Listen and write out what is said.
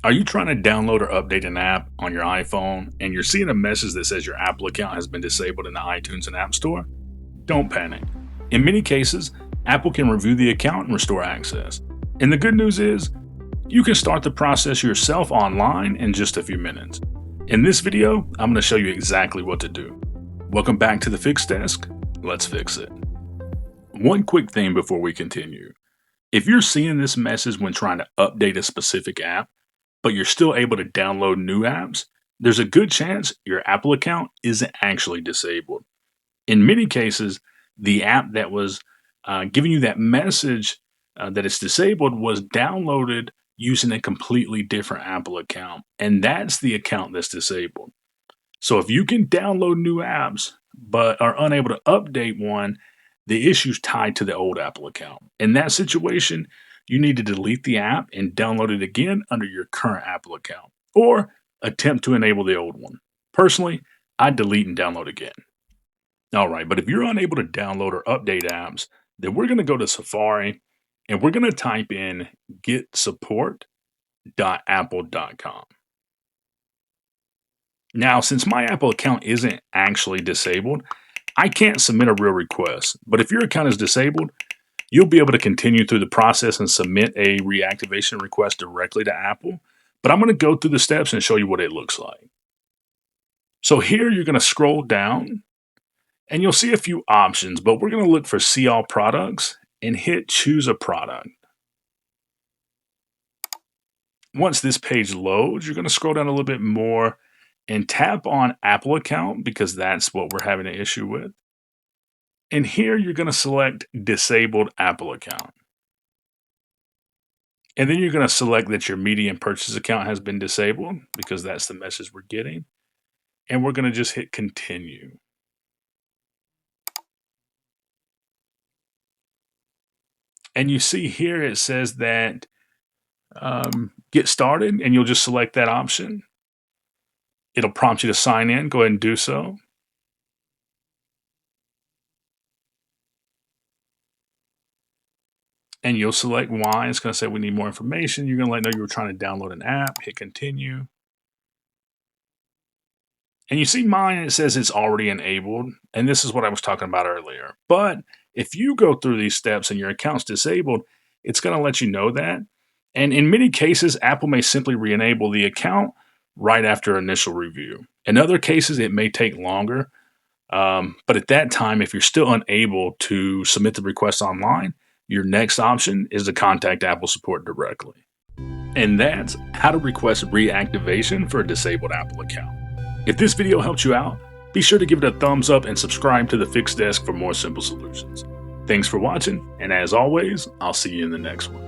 Are you trying to download or update an app on your iPhone and you're seeing a message that says your Apple account has been disabled in the iTunes and App Store? Don't panic. In many cases, Apple can review the account and restore access. And the good news is, you can start the process yourself online in just a few minutes. In this video, I'm going to show you exactly what to do. Welcome back to the Fix Desk. Let's fix it. One quick thing before we continue. If you're seeing this message when trying to update a specific app, but you're still able to download new apps, there's a good chance your Apple account isn't actually disabled. In many cases, the app that was giving you that message that it's disabled was downloaded using a completely different Apple account, and that's the account that's disabled. So if you can download new apps but are unable to update one, the issue's tied to the old Apple account. In that situation, you need to delete the app and download it again under your current Apple account, or attempt to enable the old one. Personally, I delete and download again. All right, but if you're unable to download or update apps, then we're going to go to Safari and we're going to type in getsupport.apple.com. Now, since my Apple account isn't actually disabled, I can't submit a real request. But if your account is disabled, you'll be able to continue through the process and submit a reactivation request directly to Apple. But I'm going to go through the steps and show you what it looks like. So here you're going to scroll down and you'll see a few options, but we're going to look for See All Products and hit Choose a Product. Once this page loads, you're going to scroll down a little bit more and tap on Apple account because that's what we're having an issue with. And here you're going to select Disabled Apple account. And then you're going to select that your media and purchase account has been disabled because that's the message we're getting. And we're going to just hit Continue. And you see here it says that get started, and you'll just select that option. It'll prompt you to sign in. Go ahead and do so. And you'll select why. It's going to say we need more information. You're going to let it know you were trying to download an app. Hit Continue. And you see mine, it says it's already enabled. And this is what I was talking about earlier. But if you go through these steps and your account's disabled, it's going to let you know that. And in many cases, Apple may simply re-enable the account right after initial review. In other cases, it may take longer. But at that time, if you're still unable to submit the request online, your next option is to contact Apple support directly. And that's how to request reactivation for a disabled Apple account. If this video helped you out, be sure to give it a thumbs up and subscribe to the Fix Desk for more simple solutions. Thanks for watching, and as always, I'll see you in the next one.